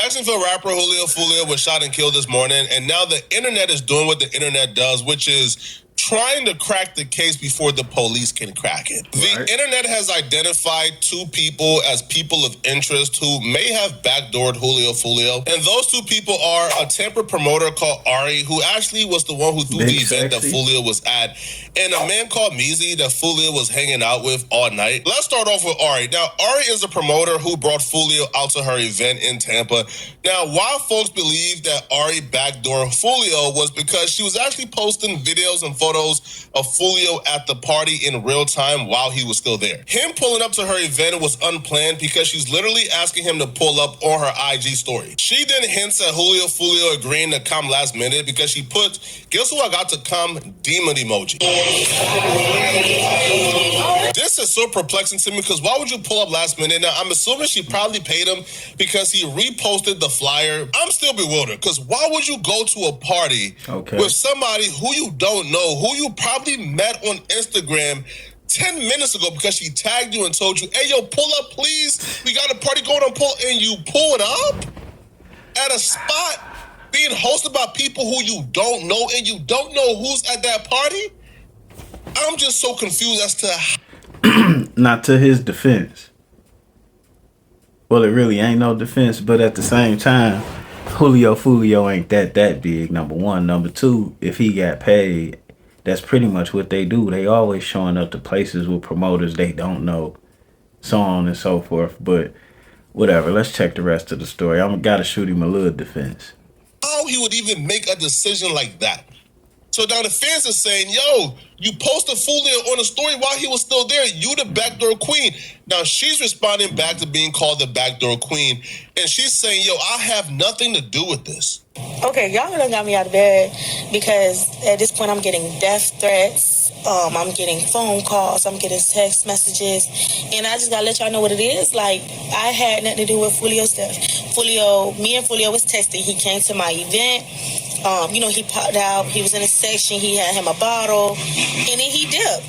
Jacksonville rapper Julio was shot and killed this morning, and now the internet is doing what the internet does, which is trying to crack the case before the police can crack it. The internet has identified two people as people of interest who may have backdoored Julio. And those two people are a Tampa promoter called Ari, who actually was the one who threw the event that Foolio was at, and a man called Mzee that Foolio was hanging out with all night. Let's start off with Ari. Now, Ari is a promoter who brought Foolio out to her event in Tampa. Now, why folks believe that Ari backdoored Foolio was because she was actually posting videos and photos of Foolio at the party in real time while he was still there. Him pulling up to her event was unplanned because she's literally asking him to pull up on her IG story. She then hints at Foolio agreeing to come last minute because she put, guess who I got to come, demon emoji. This is so perplexing to me because why would you pull up last minute? Now, I'm assuming she probably paid him because he reposted the flyer. I'm still bewildered because why would you go to a party with somebody who you don't know, who you probably met on Instagram 10 minutes ago because she tagged you and told you, hey, yo, pull up, please. We got a party going on, and you pulled up at a spot being hosted by people who you don't know and you don't know who's at that party? I'm just so confused as to... Not to his defense. Well, it really ain't no defense, but at the same time, Foolio ain't that big, number one. Number two, if he got paid, that's pretty much what they do. They always showing up to places with promoters they don't know, so on and so forth. But whatever, let's check the rest of the story. I'm gotta shoot him a little defense. How he would even make a decision like that? So now the fans are saying, yo, you posted Foolio on a story while he was still there. You the backdoor queen. Now she's responding back to being called the backdoor queen. And she's saying, yo, I have nothing to do with this. Okay, y'all done got me out of bed because at this point I'm getting death threats. I'm getting phone calls. I'm getting text messages. And I just got to let y'all know what it is. Like, I had nothing to do with Foolio stuff. Me and Foolio was texting. He came to my event. He popped out. He was in a section. He had him a bottle. And then he dipped.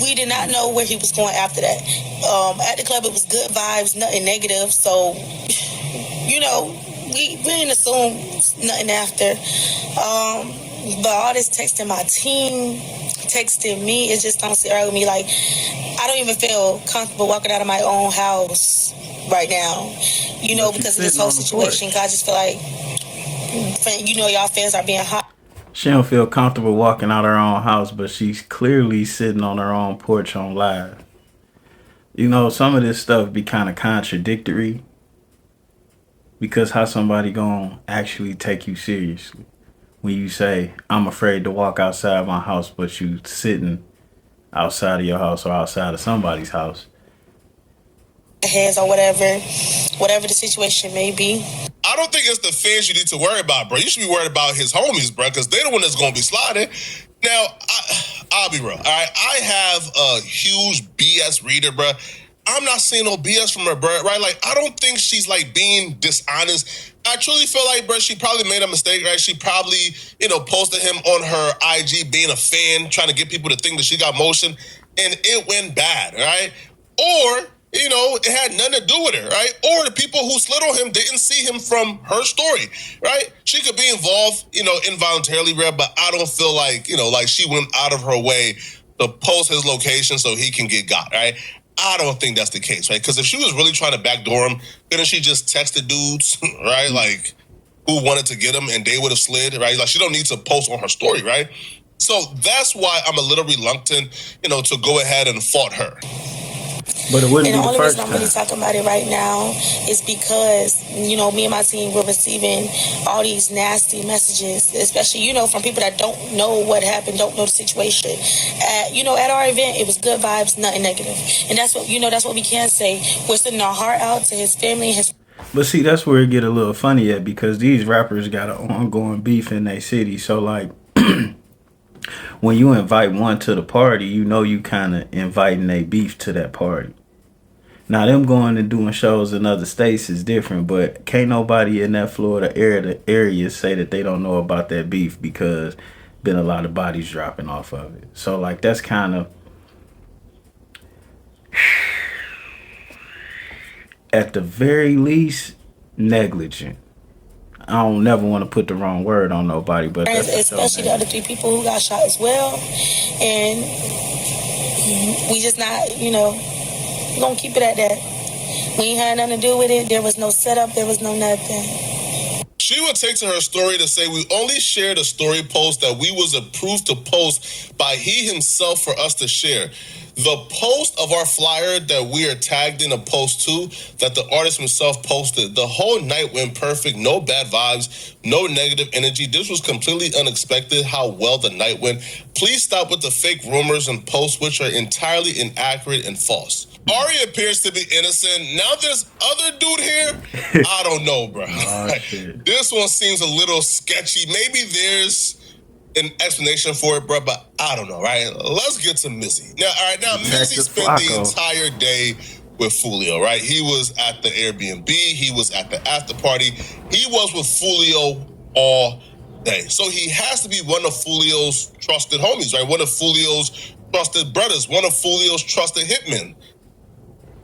We did not know where he was going after that. At the club, it was good vibes, nothing negative. So, we didn't assume nothing after. But all this texting my team, texting me, it just don't sit right with me. Like, I don't even feel comfortable walking out of my own house right now, because of this whole situation. I just feel like, y'all fans are being hot. She don't feel comfortable walking out her own house, but she's clearly sitting on her own porch on live. Some of this stuff be kind of contradictory because how somebody gonna actually take you seriously when you say, I'm afraid to walk outside my house, but you sitting outside of your house or outside of somebody's house. Heads or whatever the situation may be. I don't think it's the fans you need to worry about, bro. You should be worried about his homies, bro, because they're the one that's going to be sliding. Now, I'll be real, all right? I have a huge BS reader, bro. I'm not seeing no BS from her, bro, right? Like, I don't think she's, like, being dishonest. I truly feel like, bro, she probably made a mistake, right? She probably, posted him on her IG being a fan, trying to get people to think that she got motion, and it went bad, right? Or... it had nothing to do with it, right? Or the people who slid on him didn't see him from her story, right? She could be involved, involuntarily, but I don't feel like, like she went out of her way to post his location so he can get got, right? I don't think that's the case, right? Because if she was really trying to backdoor him, couldn't she just texted dudes, right? Like, who wanted to get him and they would have slid, right? Like, she don't need to post on her story, right? So that's why I'm a little reluctant, to go ahead and fault her. But it wouldn't and be the the only first reason I'm time. really talking about it right now is because, me and my team were receiving all these nasty messages, especially, from people that don't know what happened, don't know the situation. At our event, it was good vibes, nothing negative. And that's what we can say. We're sending our heart out to his family and his... But see, that's where it get a little funny at because these rappers got an ongoing beef in their city. So, like... when you invite one to the party, you kind of inviting a beef to that party. Now, them going and doing shows in other states is different, but can't nobody in that Florida area say that they don't know about that beef because been a lot of bodies dropping off of it. So, like, that's kind of... At the very least, negligent. I don't never want to put the wrong word on nobody, but that's especially the other 3 people who got shot as well. And we just not, you know, we're gonna keep it at that. We ain't had nothing to do with it. There was no setup. There was no nothing. She would take to her story to say, we only shared a story post that we was approved to post by he himself for us to share. The post of our flyer that we are tagged in a post to, that the artist himself posted, the whole night went perfect, no bad vibes, no negative energy. This was completely unexpected how well the night went. Please stop with the fake rumors and posts which are entirely inaccurate and false. Ari appears to be innocent. Now this other dude here, I don't know, bro. This one seems a little sketchy. Maybe there's an explanation for it, bro, but I don't know, right? Let's get to Mzee. Now, Mzee spent Flakko. the entire day with Foolio, right? He was at the Airbnb. He was at the after party. He was with Foolio all day. So he has to be one of Foolio's trusted homies, right? One of Foolio's trusted brothers, one of Foolio's trusted hitmen.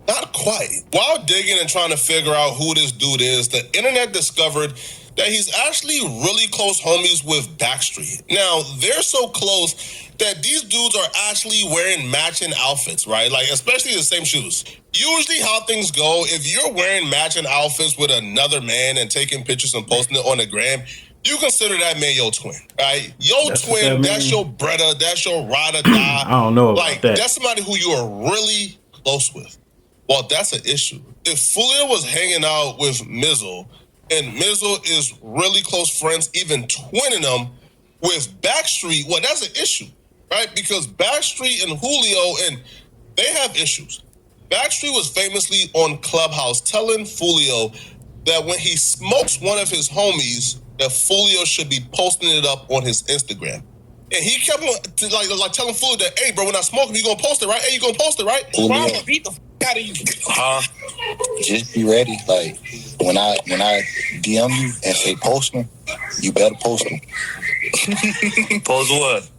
Not quite. While digging and trying to figure out who this dude is, the internet discovered that he's actually really close homies with Backstreet. Now, they're so close that these dudes are actually wearing matching outfits, right? Like, especially the same shoes. Usually how things go, if you're wearing matching outfits with another man and taking pictures and posting it on the gram, you consider that man your twin, right? That's twin, that's your brother, that's your ride or die. I don't know about that. That's somebody who you are really close with. Well, that's an issue. If Foolio was hanging out with Mzee, and Mzee is really close friends, even twinning them with Backstreet, well, that's an issue, right? Because Backstreet and Julio, and they have issues. Backstreet was famously on Clubhouse telling Foolio that when he smokes one of his homies, that Foolio should be posting it up on his Instagram. And he kept on like telling Foolio that, hey, bro, when I smoke him, you gonna post it, right? Hey, you gonna post it, right? Julio, beat the f out of you. just be ready. Like when I DM you and say post them, you better post them. Post what?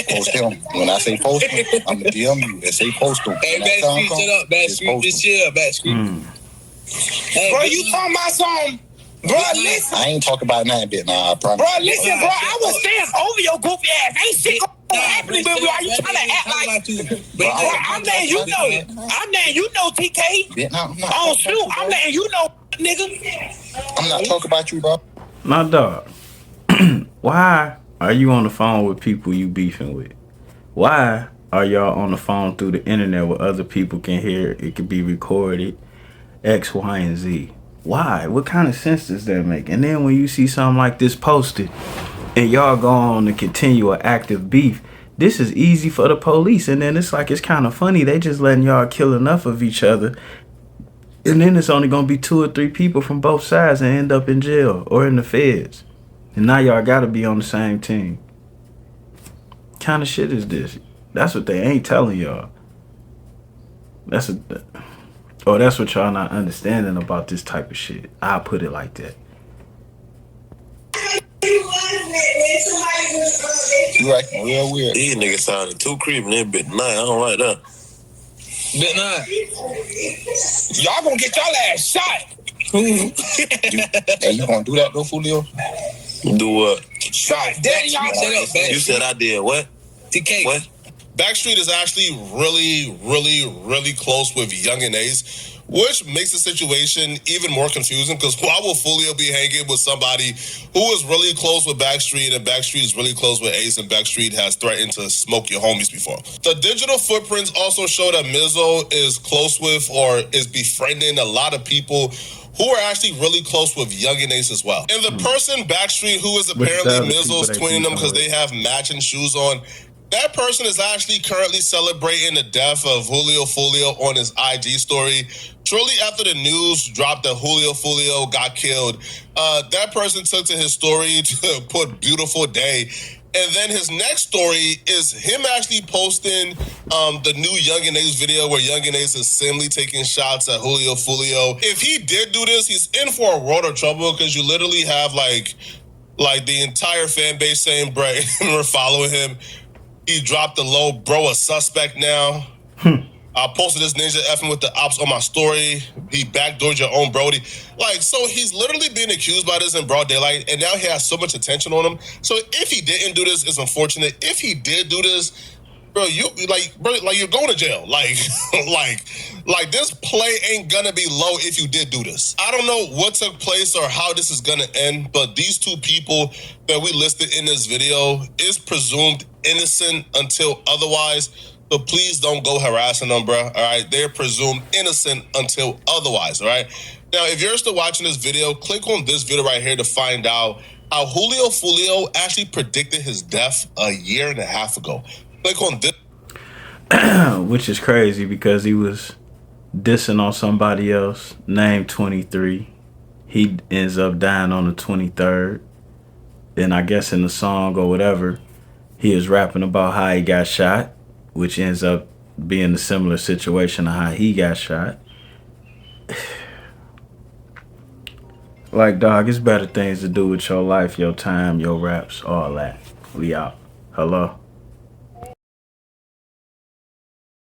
Post them. When I say post them, I'm gonna DM you and say post them. Hey, Backstreet, shut up, Backstreet. Just chill, Backstreet. Hey, bro, you talking about something? Bro, listen. I ain't talking about nothing, bit. Nah, I promise. Bro, listen, bro. I was staying over your goofy ass. Ain't shit happening, but why you trying to act like? Bro, I'm letting you know it. I'm letting you know, TK. Bit, nah, Oh shoot, I'm letting you know, nigga. I'm not talking about you, bro. My dog. Why are you on the phone with people you beefing with? Why are y'all on the phone through the internet where other people can hear it can be recorded? X, Y, and Z. Why? What kind of sense does that make? And then when you see something like this posted and y'all go on to continue an active beef, this is easy for the police. And then it's like, it's kind of funny. They just letting y'all kill enough of each other. And then it's only going to be 2 or 3 people from both sides and end up in jail or in the feds. And now y'all got to be on the same team. What kind of shit is this? That's what they ain't telling y'all. That's what y'all not understanding about this type of shit. I'll put it like that. You acting real weird. These niggas sounding too creepy. They bit 9. I don't like that. Bit 9. Y'all gonna get y'all ass shot. Hey, you gonna do that though, Julio? Do what? Shot. Daddy, y'all You said I did what? TK. What? Backstreet is actually really close with Young and Ace, which makes the situation even more confusing because why will Foolio be hanging with somebody who is really close with Backstreet and Backstreet is really close with Ace and Backstreet has threatened to smoke your homies before? The digital footprints also show that Mzee is close with or is befriending a lot of people who are actually really close with Young and Ace as well. And the person Backstreet who is apparently Mzee's twinning them because they have matching shoes on, that person is actually currently celebrating the death of Julio Foolio on his IG story. Shortly after the news dropped that Julio Foolio got killed, that person took to his story to put beautiful day. And then his next story is him actually posting the new Young and Ace video where Young and Ace is simply taking shots at Julio Foolio. If he did do this, he's in for a world of trouble because you literally have like the entire fan base saying, "Bro, we're following him." He dropped the low, bro, a suspect now. I posted this ninja effing with the ops on my story. He backdoored your own Brody. Like, so he's literally being accused by this in broad daylight, and now he has so much attention on him. So if he didn't do this, it's unfortunate. If he did do this, bro, you're going to jail. Like, like this play ain't gonna be low if you did do this. I don't know what took place or how this is gonna end, but these two people that we listed in this video is presumed innocent until otherwise. So please don't go harassing them, bro. All right, they're presumed innocent until otherwise. All right. Now, if you're still watching this video, click on this video right here to find out how Foolio actually predicted his death a year and a half ago. Click on this. Which is crazy because he was dissing on somebody else named 23. He ends up dying on the 23rd. And I guess in the song or whatever, he is rapping about how he got shot, which ends up being a similar situation to how he got shot. Like, dog, it's better things to do with your life, your time, your raps, all that. We out. Hello.